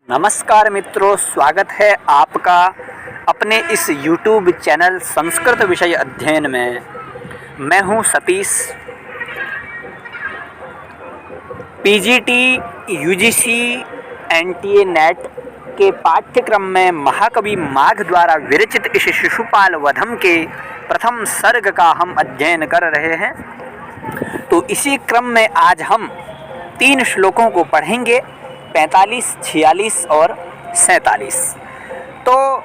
नमस्कार मित्रों, स्वागत है आपका अपने इस YouTube चैनल संस्कृत विषय अध्ययन में। मैं हूं Satish. PGT, UGC, NTA net के पाठ्यक्रम में महाकवि माघ द्वारा विरचित इस शिशुपाल वधम के प्रथम सर्ग का हम अध्ययन कर रहे हैं। तो इसी क्रम में आज हम 3 श्लोकों को पढ़ेंगे, 45, 46 और 47। तो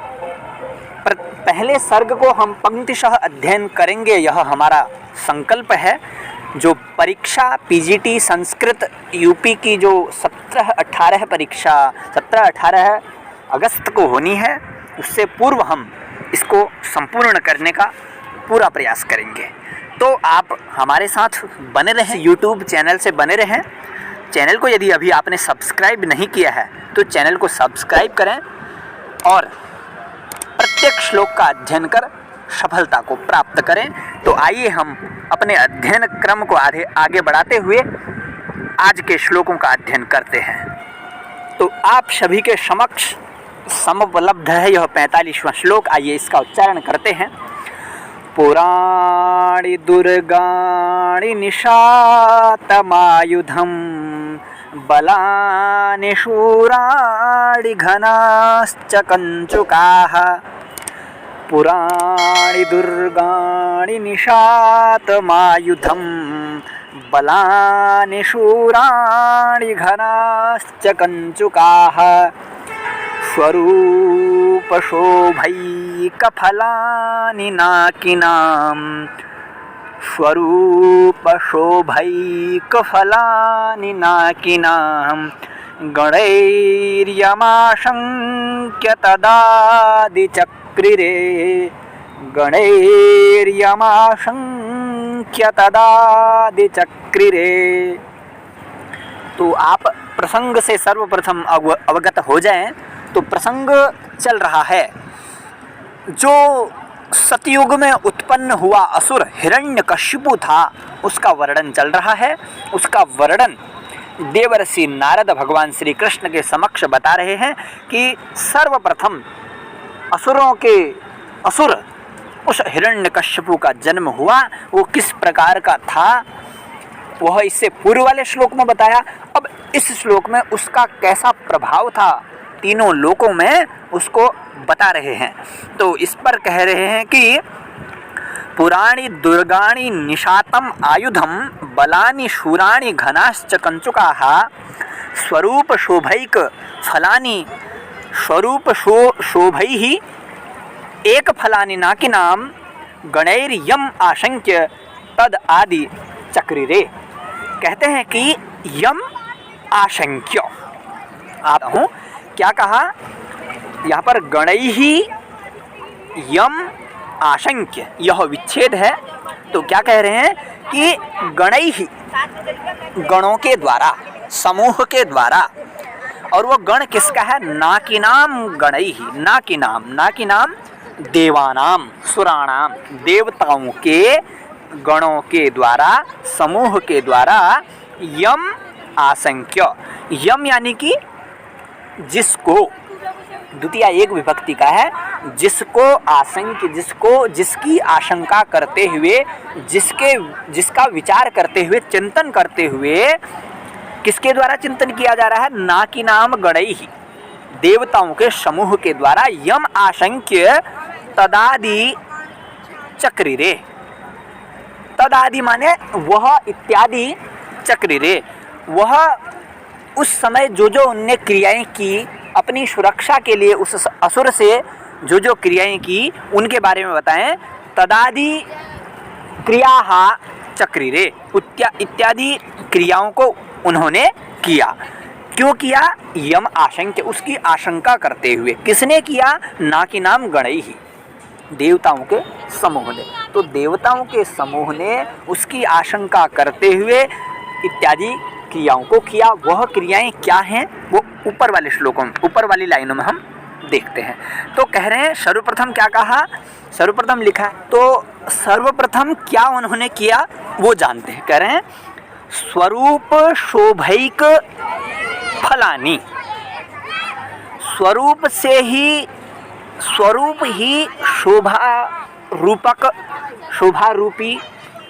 पहले सर्ग को हम पंक्तिशः अध्ययन करेंगे, यह हमारा संकल्प है। जो परीक्षा पीजीटी संस्कृत यूपी की जो 17-18 परीक्षा 17-18 अगस्त को होनी है, उससे पूर्व हम इसको संपूर्ण करने का पूरा प्रयास करेंगे। तो आप हमारे साथ बने रहें, यूट्यूब चैनल से बने रहें। चैनल को यदि अभी आपने सब्सक्राइब नहीं किया है तो चैनल को सब्सक्राइब करें और प्रत्येक श्लोक का अध्ययन कर सफलता को प्राप्त करें। तो आइए हम अपने अध्ययन क्रम को आगे बढ़ाते हुए आज के श्लोकों का अध्ययन करते हैं। तो आप सभी के समक्ष समुपलब्ध है यह 45वां श्लोक। आइए इसका उच्चारण करते हैं। पुराणि दुर्गाणि निशातमायुधं बलानि शूराणि घनाश्च कञ्चुकाः। पुराणि दुर्गाणि निशातमायुधं बलानि शूराणि घनाश्च कञ्चुकाः। स्वरूपशोभैकफलानि नाकिनां स्वरूपशोभैकफलानि नाकिनां गणैर्यमाशङ्क्य तदादिचक्रिरे गणैर्यमाशङ्क्य तदादिचक्रिरे। तो आप प्रसंग से सर्वप्रथम अवगत हो जाएं। तो प्रसंग चल रहा है, जो सतयुग में उत्पन्न हुआ असुर हिरण्यकशिपु था, उसका वर्णन चल रहा है। उसका वर्णन देवर्षि नारद भगवान श्री कृष्ण के समक्ष बता रहे हैं कि सर्वप्रथम असुर उस हिरण्यकशिपु का जन्म हुआ, वो किस प्रकार का था वह इससे पूर्व वाले श्लोक में बताया। अब इस श्लोक में उसका कैसा प्रभाव था तीनों लोकों में, उसको बता रहे हैं। तो इस पर कह रहे हैं कि पुराणी दुर्गाणि निशातम आयुधम बलानि शूराणि घनाश्च कंचुकाः स्वरूप शोभैक फलानि स्वरूप शोभैः एक फलानि नाकिनां गणैर्यम आशंक्य तद आदि चक्रिरे। कहते हैं कि यम आशंक्य, आप हूँ क्या कहा यहाँ पर, गणैहि यम आशंक्य, यह विच्छेद है। तो क्या कह रहे हैं कि गणैहि, गणों के द्वारा, समूह के द्वारा। और वो गण किसका है? नाकिनाम गणैहि, नाकिनाम देवानाम सुराणाम, देवताओं के गणों के द्वारा, समूह के द्वारा। यम आशंक्य, यम यानी कि जिसको, द्वितीय एक विभक्ति का है, जिसको आशंक्य, जिसकी आशंका करते हुए, जिसका विचार करते हुए, चिंतन करते हुए, किसके द्वारा चिंतन किया जा रहा है? नाकिनाम गणैहि, देवताओं के समूह के द्वारा। यम आशंक्य तदादि चक्रिरे, तदादि माने वह, इत्यादि चक्रिरे, वह उस समय जो उनने क्रियाएं की अपनी सुरक्षा के लिए, उस असुर से जो क्रियाएं की उनके बारे में बताएं। तदादि क्रियाः चक्रिरे, इत्यादि क्रियाओं को उन्होंने किया। क्यों किया? यम आशंक्य, उसकी आशंका करते हुए। किसने किया? नाकिनाम गणैहि, देवताओं के समूह ने। तो देवताओं के समूह ने उसकी आशंका करते हुए इत्यादि क्रियाओं को किया। वह क्रियाएं क्या हैं वो ऊपर वाले श्लोकों में, ऊपर वाली लाइनों में हम देखते हैं। तो कह रहे हैं सर्वप्रथम क्या कहा, सर्वप्रथम लिखा है, तो सर्वप्रथम क्या उन्होंने किया वो जानते हैं। कह रहे हैं स्वरूप शोभैक फलानि, स्वरूप ही शोभा रूपी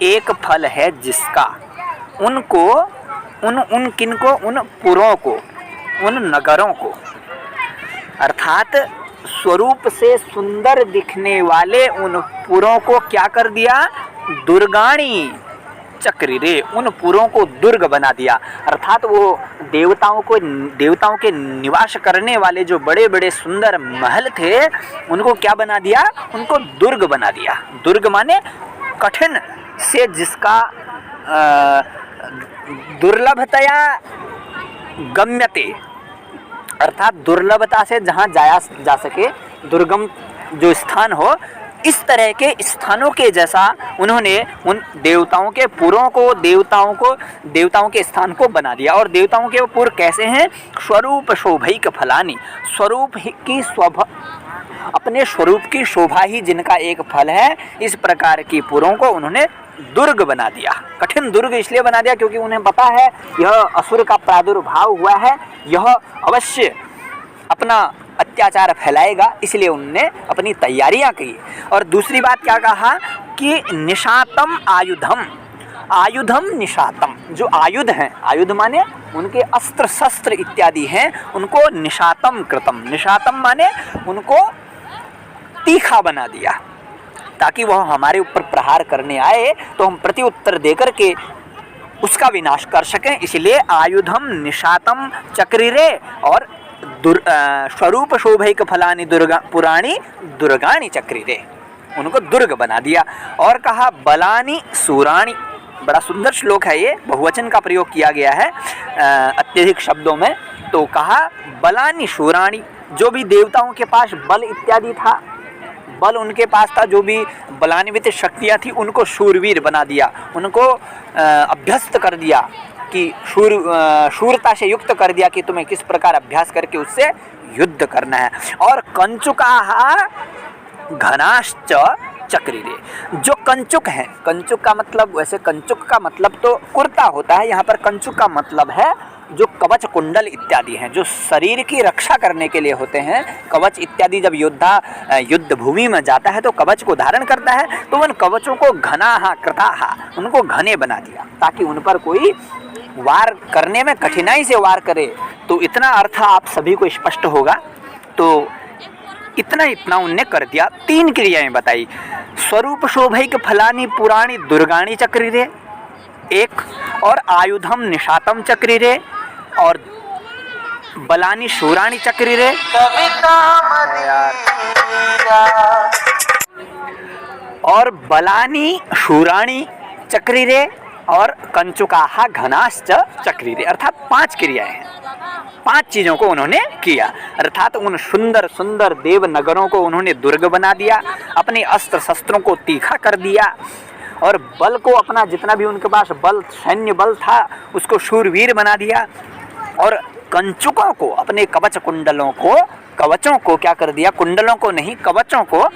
एक फल है, जिसका उन पुरों को, उन नगरों को, अर्थात स्वरूप से सुंदर दिखने वाले उन पुरों को क्या कर दिया? दुर्गाणी चक्रिरे, उन पुरों को दुर्ग बना दिया। अर्थात वो देवताओं के निवास करने वाले जो बड़े बड़े सुंदर महल थे, उनको क्या बना दिया? उनको दुर्ग बना दिया। दुर्ग माने कठिन से जिसका दुर्लभतया गम्यते, अर्थात दुर्लभता से जहाँ जाया जा सके, दुर्गम जो स्थान हो, इस तरह के स्थानों के जैसा उन्होंने उन देवताओं के पुरों को, देवताओं के स्थान को बना दिया। और देवताओं के पुर कैसे हैं? स्वरूप शोभैक फलानि, अपने स्वरूप की शोभा ही जिनका एक फल है, इस प्रकार की पुरों को उन्होंने दुर्ग बना दिया। कठिन दुर्ग इसलिए बना दिया क्योंकि उन्हें पता है यह असुर का प्रादुर्भाव हुआ है, यह अवश्य अपना अत्याचार फैलाएगा, इसलिए उनने अपनी तैयारियां की। और दूसरी बात क्या कहा कि निशातम आयुधम निशातम, जो आयुध हैं, आयुध माने उनके अस्त्र शस्त्र इत्यादि हैं, उनको निशातम कृतम, निशातम माने उनको तीखा बना दिया, ताकि वह हमारे ऊपर प्रहार करने आए तो हम प्रति उत्तर देकर के उसका विनाश कर सकें। इसलिए आयुधम निशातम चक्रिरे और स्वरूप शोभैक फलानि पुराणी दुर्गाणी चक्रिरे, उनको दुर्ग बना दिया। और कहा बलानि शूराणि, बड़ा सुंदर श्लोक है ये, बहुवचन का प्रयोग किया गया है अत्यधिक शब्दों में। तो कहा बलानि शूराणि, जो भी देवताओं के पास बल इत्यादि था, बल उनके पास था, जो भी बलान्वित शक्तियाँ थी, उनको शूरवीर बना दिया, उनको अभ्यस्त कर दिया कि शूरता से युक्त कर दिया कि तुम्हें किस प्रकार अभ्यास करके उससे युद्ध करना है। और कंचुकाः घनाश्च चक्रिरे, जो कंचुक हैं, कंचुक का मतलब, वैसे कंचुक का मतलब तो कुर्ता होता है, यहाँ पर कंचुक का मतलब है जो कवच कुंडल इत्यादि हैं, जो शरीर की रक्षा करने के लिए होते हैं। कवच इत्यादि जब योद्धा युद्ध भूमि में जाता है तो कवच को धारण करता है, तो उन कवचों को घनाः कृताः, उनको घने बना दिया ताकि उन पर कोई वार करने में कठिनाई से वार करे। तो इतना अर्थ आप सभी को स्पष्ट होगा। तो इतना उनने कर दिया। 3 क्रियाएं बताई, स्वरूप शोभैक फलानि पुराणी दुर्गाणी चक्रिरे एक, और आयुधम निशातम चक्रिरे, और बलानि शूराणी चक्रिरे, और बलानि शूराणी चक्रिरे, और कंचुकाः घनाश्च चक्रिरे, अर्थात 5 क्रियाएं हैं। 5 चीज़ों को उन्होंने किया, अर्थात उन सुंदर सुंदर देव नगरों को उन्होंने दुर्ग बना दिया, अपने अस्त्र शस्त्रों को तीखा कर दिया, और बल को अपना जितना भी उनके पास बल, सैन्य बल था, उसको शूरवीर बना दिया, और कंचुकों को, अपने कवच कुंडलों को, कवचों को क्या कर दिया? कुंडलों को नहीं, कवचों को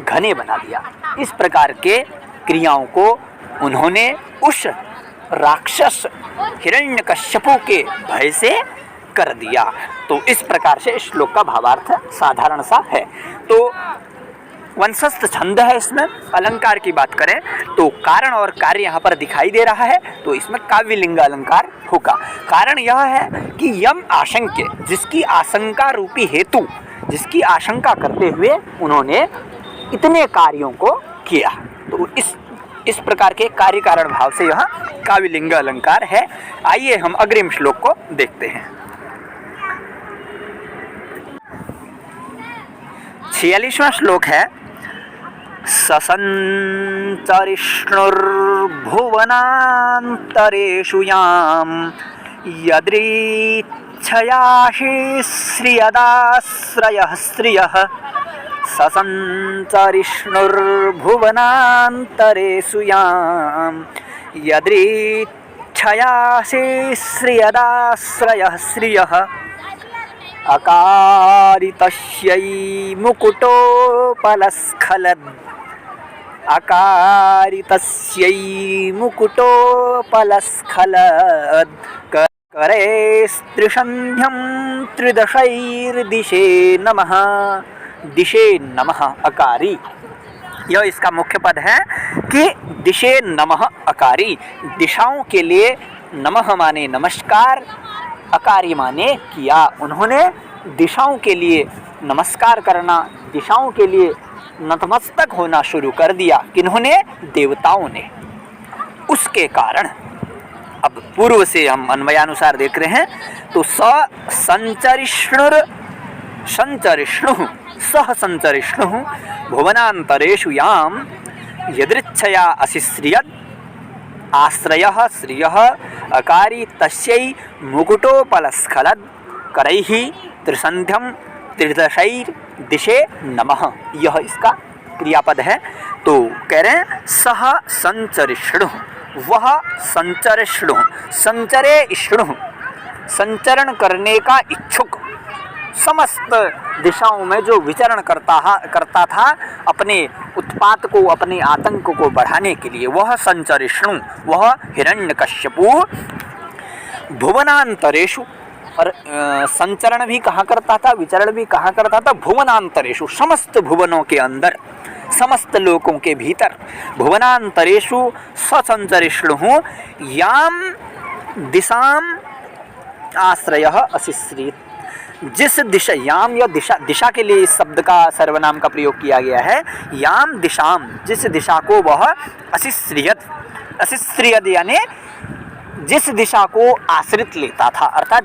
घने बना दिया। इस प्रकार के क्रियाओं को उन्होंने उस राक्षस हिरण्यकश्यपु के भय से कर दिया। तो इस प्रकार से इस श्लोक का भावार्थ साधारण सा है। तो वंशस्थ छंद है, इसमें अलंकार की बात करें तो कारण और कार्य यहाँ पर दिखाई दे रहा है, तो इसमें काव्यलिंग अलंकार होगा। कारण यह है कि यम आशंक्य, जिसकी आशंका रूपी हेतु, जिसकी आशंका करते हुए उन्होंने इतने कार्यों को किया। तो इस प्रकार के कार्य कारण भाव से यह काव्यलिंग अलंकार है। आइए हम अग्रिम श्लोक को देखते हैं। 46वां श्लोक है, ससञ्चरिष्णुर्भुवनान्तरेषु यां यदृच्छयाहि श्रियदाश्रयः श्रियः, ससञ्चरिष्णुर्भुवनान्तरेषु यां यदृच्छयाहि श्रियदाश्रयः श्रियः, अकारितस्यै मुकुटोपलस्खलद्, अकारितस्यै मुकुटोपलस्खलद्। करे त्रिसंध्यम त्रिदशैर्दिशे नमः। दिशे नमः अकारी, यह इसका मुख्य पद है कि दिशे नमः अकारी, दिशाओं के लिए नमः माने नमस्कार, अकारी माने किया। उन्होंने दिशाओं के लिए नमस्कार करना, दिशाओं के लिए नतमस्तक होना शुरू कर दिया। किन्होंने? देवताओं ने। उसके कारण अब पूर्व से हम अन्वयानुसार देख रहे हैं तो संचरिष्णुर संचरिष्णु सह संचरिष्णु भुवनांतरेषु याम यदृच्छया असिश्रियद आश्रयः श्रियः अकारी तस्यै मुकुटोपलस्खलद करैः त्रिसंध्यम त्रिदशैर दिशे नमः। यह इसका क्रियापद है। तो कह रहे हैं सह संचरिष्णु, वह संचरिष्णु, संचरेष्णु, संचरण करने का इच्छुक, समस्त दिशाओं में जो विचरण करता था अपने उत्पात को, अपने आतंक को बढ़ाने के लिए, वह संचरिष्णु, वह हिरण्यकश्यपु भुवनांतरेषु, और संचरण भी कहाँ करता था, विचरण भी कहाँ करता था? भुवनांतरेषु, समस्त भुवनों के अंदर, समस्त लोकों के भीतर। भुवनांतरेषु ससंचरिष्णु याम दिशाम आश्रयः असिश्रित, जिस दिशा, याम या दिशा, दिशा के लिए इस शब्द का सर्वनाम का प्रयोग किया गया है। याम दिशाम, जिस दिशा को वह असिश्रियत, असिश्रियत यानी जिस दिशा को आश्रित लेता था, अर्थात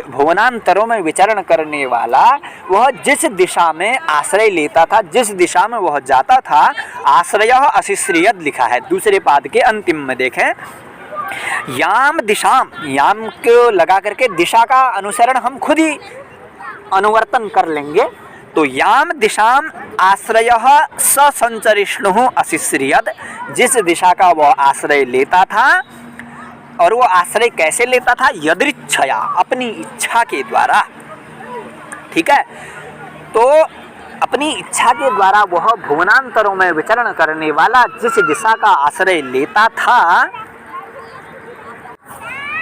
भुवनांतरों में विचरण करने वाला, वह जिस दिशा में आश्रय लेता था, जिस दिशा में वह जाता था, आश्रयः असिश्रियत लिखा है। दूसरे पाद के अंतिम में देखें, याम दिशाम, याम को लगा करके दिशा का अनुसरण हम खुद ही अनुवर्तन कर लेंगे। तो याम दिशाम आश्रयः ससंचरिष्णु असिश्रियत, जिस दिशा का वह आश्रय लेता था, और वो आश्रय कैसे लेता था? यदृच्छया, अपनी इच्छा के द्वारा। ठीक है, तो अपनी इच्छा के द्वारा वह भुवनांतरों में विचरण करने वाला जिस दिशा का आश्रय लेता था,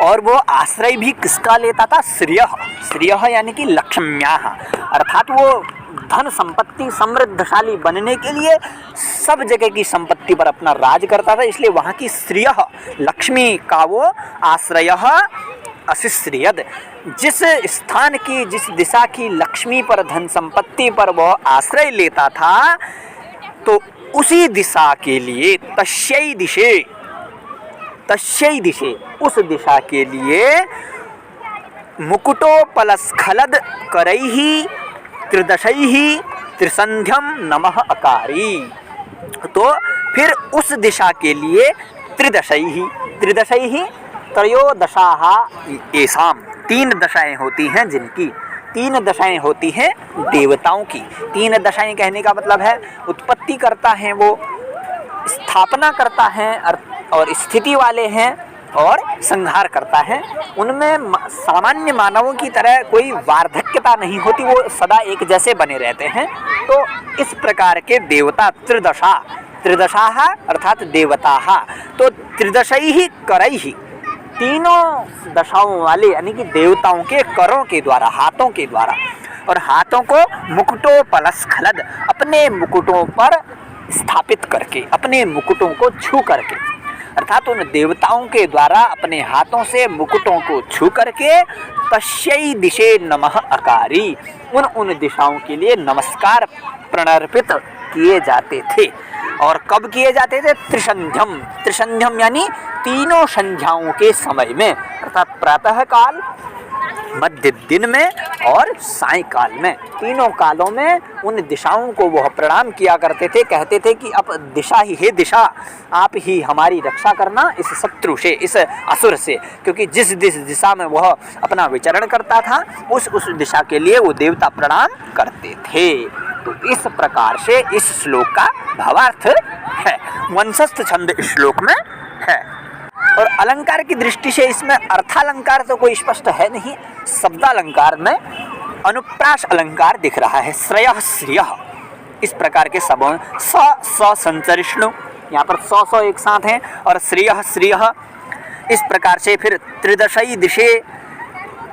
और वो आश्रय भी किसका लेता था? श्रियः, श्रियः यानी कि लक्ष्म्याः, अर्थात वो धन संपत्ति समृद्धशाली बनने के लिए सब जगह की संपत्ति पर अपना राज करता था, इसलिए वहाँ की श्रियः, लक्ष्मी का वो आश्रयः असिश्रियद, जिस स्थान की, जिस दिशा की लक्ष्मी पर, धन संपत्ति पर वह आश्रय लेता था, तो उसी दिशा के लिए तस्यै दिशे, तस्यै दिशे, उस दिशा के लिए मुकुटोपलस्खलद करैः त्रिदशैः त्रिसंध्यम नमः अकारी। तो फिर उस दिशा के लिए त्रिदशैः, त्रिदशैः त्रयोदशाः एसाम, 3 दशाएं होती हैं जिनकी, 3 दशाएं होती हैं देवताओं की। 3 दशाएं कहने का मतलब है उत्पत्ति करता है वो, स्थापना करता है और स्थिति वाले हैं, और संहार करता है। उनमें सामान्य मानवों की तरह कोई वार्धक्यता नहीं होती, वो सदा एक जैसे बने रहते हैं। तो इस प्रकार के देवता त्रिदशा, त्रिदशाः अर्थात देवताः, तो त्रिदशैः करैः, तीनों दशाओं वाले यानी कि देवताओं के करों के द्वारा, हाथों के द्वारा, और हाथों को मुकुटोपलस्खलद, अपने मुकुटों पर स्थापित करके, अपने मुकुटों को छू करके, अर्थात उन देवताओं के द्वारा अपने हाथों से मुकुटों को छू करके तस्यै दिशे नमः अकारी, उन दिशाओं के लिए नमस्कार प्रणर्पित किए जाते थे। और कब किए जाते थे? त्रिसंध्यम, त्रिसंध्यम यानी तीनों संध्याओं के समय में, अर्थात प्रातः काल, मध्य दिन में और सायंकाल में, तीनों कालों में उन दिशाओं को वह प्रणाम किया करते थे। कहते थे कि अब दिशा ही, हे दिशा, आप ही हमारी रक्षा करना इस शत्रु से, इस असुर से, क्योंकि जिस दिशा में वह अपना विचरण करता था, उस दिशा के लिए वो देवता प्रणाम करते थे। तो इस प्रकार से इस श्लोक का भावार्थ है। वंशस्थ छंद इस श्लोक में है। और अलंकार की दृष्टि से इसमें अर्थालंकार तो कोई स्पष्ट है नहीं, शब्दालंकार में अनुप्रास अलंकार दिख रहा है। श्रेयः श्रियः, इस प्रकार के शब्दों स संचरिष्णु, यहाँ पर स एक साथ हैं, और श्रियः श्रियः इस प्रकार से फिर त्रिदशई दिशे,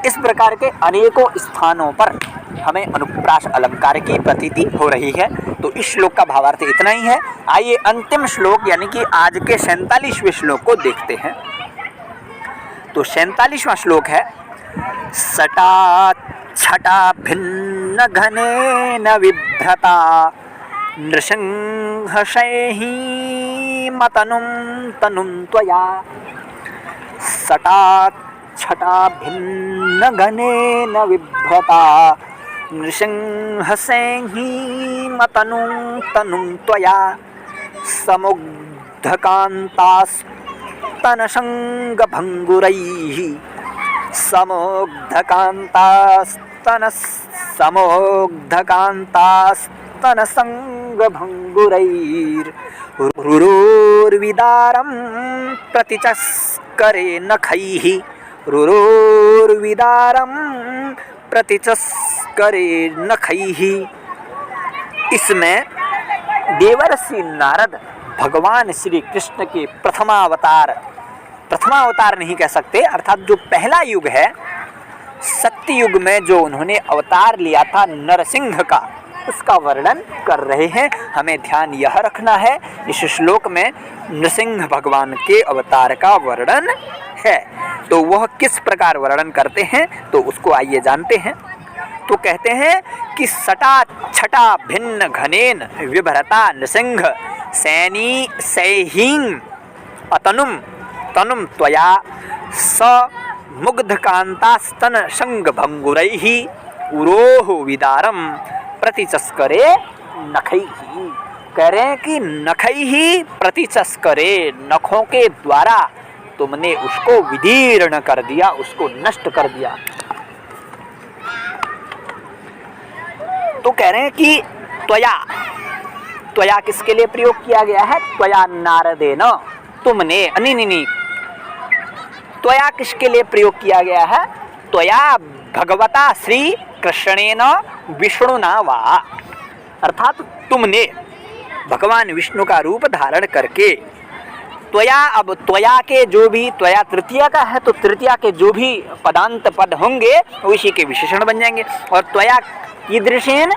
इस प्रकार के अनेकों स्थानों पर हमें अनुप्रास अलंकार की प्रतीति हो रही है। तो इस श्लोक का भावार्थ इतना ही है। आइए अंतिम श्लोक यानी कि आज के 47वें श्लोक को देखते हैं। तो 47वां श्लोक है, सटा छटा भिन्न घनेन विभ्रता नृसिंहशैहि मतनुं तनुं त्वया। सटा छटा भिन्न घनेन विभ्रता नृसिंहशैहि मतनुं तनुं त्वया। समुग्धकान्तास्तनसंगभङ्गुरैः रुरोर्विदारं प्रतिचस्करे नखैः। रुरोर्विदारं प्रतिचस्करे नखैः। इसमें देवर्षि नारद भगवान श्री कृष्ण के प्रथमावतार नहीं कह सकते, अर्थात जो पहला युग है सत्य युग में जो उन्होंने अवतार लिया था नरसिंह का, उसका वर्णन कर रहे हैं। हमें ध्यान यह रखना है इस श्लोक में नृसिंह भगवान के अवतार का वर्णन है। तो वह किस प्रकार वर्णन करते हैं तो उसको आइए जानते हैं। तो कहते हैं कि सटा छटा भिन्न घनेन विभ्रता नृसिंह सैनी सैहीं अतनुम तनुम त्वया। स मुग्धकांतास्तन संग भंगुरैः उरोह विदारम प्रतिचस्करे नखैहि। कह रहे हैं कि नखैहि प्रतिचस्करे, नखों के द्वारा तुमने उसको विदीर्ण कर दिया, उसको नष्ट कर दिया। तो कह रहे हैं कि त्वया, त्वया किसके लिए प्रयोग किया गया है? त्वया नारदेन, तुमने, नहीं, त्वया किसके लिए प्रयोग किया गया है? त्वया भगवता श्री कृष्णेन विष्णुना वा, अर्थात तुमने भगवान विष्णु का रूप धारण करके। त्वया, अब त्वया के जो भी, त्वया तृतीया का है तो तृतीया के जो भी पदांत पद होंगे उसी के विशेषण बन जाएंगे। और त्वया कीदृशेन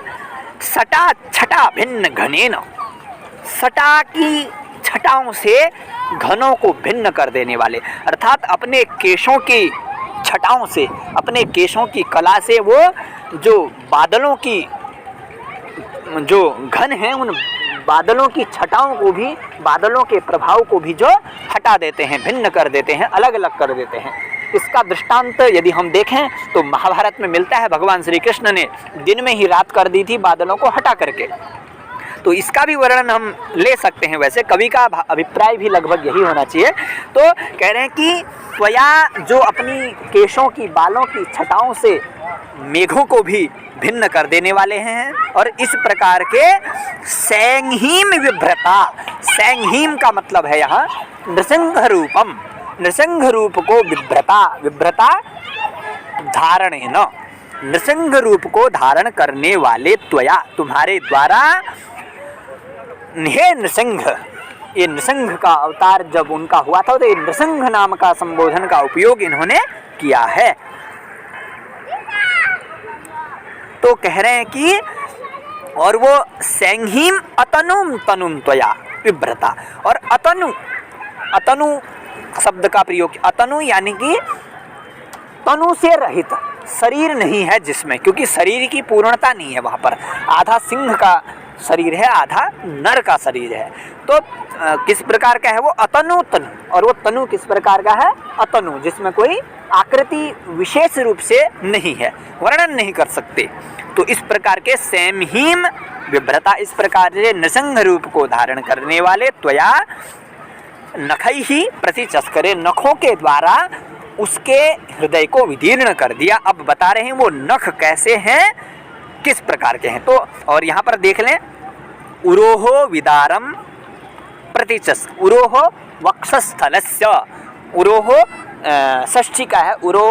सटा छटा भिन्न घनेन, सटा की छटाओं से घनों को भिन्न कर देने वाले, अर्थात अपने केशों की छटाओं से, अपने केशों की कला से वो जो बादलों की जो घन हैं उन बादलों की छटाओं को भी, बादलों के प्रभाव को भी जो हटा देते हैं, भिन्न कर देते हैं, अलग अलग कर देते हैं। इसका दृष्टांत यदि हम देखें तो महाभारत में मिलता है। भगवान श्री कृष्ण ने दिन में ही रात कर दी थी बादलों को हटा करके। तो इसका भी वर्णन हम ले सकते हैं। वैसे कवि का अभिप्राय भी लगभग यही होना चाहिए। तो कह रहे हैं कि त्वया जो अपनी केशों की, बालों की छटाओं से मेघों को भी भिन्न कर देने वाले हैं। और इस प्रकार के सैंहीम विभ्रता, सैंहीम का मतलब है यहाँ नृसिंह रूपम, नृसिंह रूप को विभ्रता, विभ्रता धारणेन, नृसिंह रूप को धारण करने वाले त्वया, तुम्हारे द्वारा। हे नृसिंह, ये नृसिंह का अवतार जब उनका हुआ था तो ये नृसिंह नाम का संबोधन का उपयोग इन्होंने किया है। तो कह रहे हैं कि और वो सैंहीम अतनुम तनुम त्वया विभ्रता, और अतनु, अतनु शब्द का प्रयोग, अतनु यानी कि तनु से रहित, शरीर नहीं है जिसमें, क्योंकि शरीर की पूर्णता नहीं है वहाँ पर। आधा सिंह का शरीर है, आधा नर का शरीर है। तो किस प्रकार का है वो? अतनु तनु। और वो तनु किस प्रकार का है? अतनु, जिसमें कोई आकृति विशेष रूप से नहीं है, वर्णन नहीं कर सकते। तो इस प्रकार के सैंहीम विभ्रता, इस प्रकार से नृसिंह रूप को धारण करने वाले त्वया नखैहि प्रतिचस्करे, नखों के द्वारा उसके हृदय को विदीर्ण कर दिया। अब बता रहे हैं वो नख कैसे हैं, किस प्रकार के हैं। तो और यहाँ पर देख लें, उरोहो विदारम प्रतिचस, उरोहो वक्षस्थलस्य, उरोहो षष्ठी का है, उरु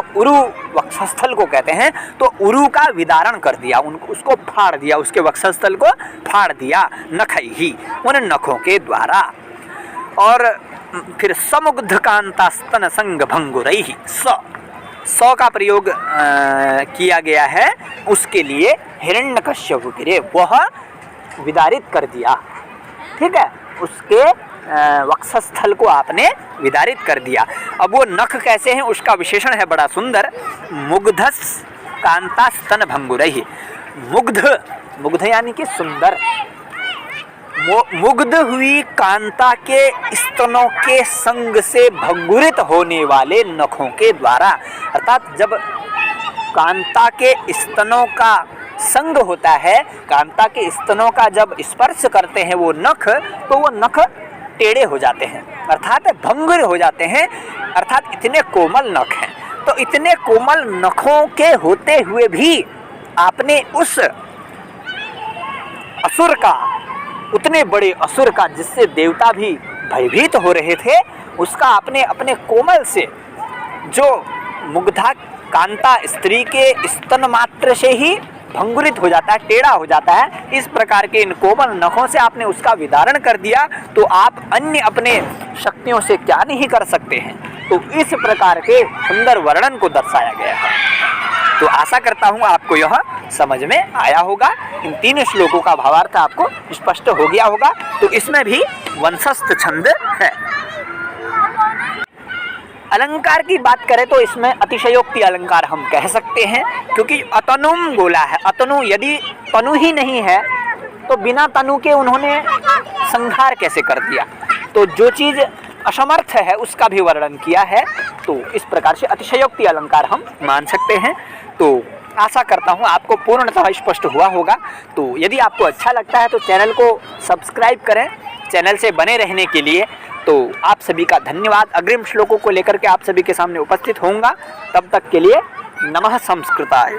वक्षस्थल को कहते हैं। तो उरु का विदारण कर दिया, उनको, उसको फाड़ दिया, उसके वक्षस्थल को फाड़ दिया, नखैहि, उन नखों के द्वारा। और फिर समुग्ध कांता स्तन संग भंगुरैहि, स का प्रयोग किया गया है उसके लिए। हिरण्यकश्यप गिरे, वह विदारित कर दिया, ठीक है, उसके वक्षस्थल को आपने विदारित कर दिया। अब वो नख कैसे हैं उसका विशेषण है बड़ा सुंदर, मुग्धस कांता स्तन भंगुरैहि। मुग्ध यानी कि सुंदर, मुग्ध हुई कांता के स्तनों के संग से भंगुरित होने वाले नखों के द्वारा, अर्थात जब कांता के स्तनों का संग होता है, कांता के स्तनों का जब स्पर्श करते हैं वो नख, तो वो नख टेढ़े हो जाते हैं, अर्थात भंगुर हो जाते हैं, अर्थात इतने कोमल नख हैं। तो इतने कोमल नखों के होते हुए भी आपने उस असुर का, उतने बड़े असुर का जिससे देवता भी भयभीत हो रहे थे, उसका आपने अपने कोमल से, जो मुग्धा कांता स्त्री के स्तन मात्र से ही भंगुरित हो जाता है, टेढ़ा हो जाता है, इस प्रकार के इन कोमल नखों से आपने उसका विदारण कर दिया, तो आप अन्य अपने शक्तियों से क्या नहीं कर सकते हैं। तो इस प्रकार के सुंदर वर्णन को दर्शाया गया है। तो आशा करता हूँ आपको यह समझ में आया होगा, इन 3 श्लोकों का भावार्थ आपको स्पष्ट हो गया होगा। तो इसमें भी वंशस्थ छंद है। अलंकार की बात करें तो इसमें अतिशयोक्ति अलंकार हम कह सकते हैं, क्योंकि अतनुम बोला है। अतनु, यदि तनु ही नहीं है तो बिना तनु के उन्होंने संहार कैसे कर दिया, तो जो चीज़ असमर्थ है उसका भी वर्णन किया है। तो इस प्रकार से अतिशयोक्ति अलंकार हम मान सकते हैं। तो आशा करता हूँ आपको पूर्णतः स्पष्ट हुआ होगा। तो यदि आपको अच्छा लगता है तो चैनल को सब्सक्राइब करें, चैनल से बने रहने के लिए। तो आप सभी का धन्यवाद। अग्रिम श्लोकों को लेकर के आप सभी के सामने उपस्थित होऊंगा, तब तक के लिए नमः संस्कृताय।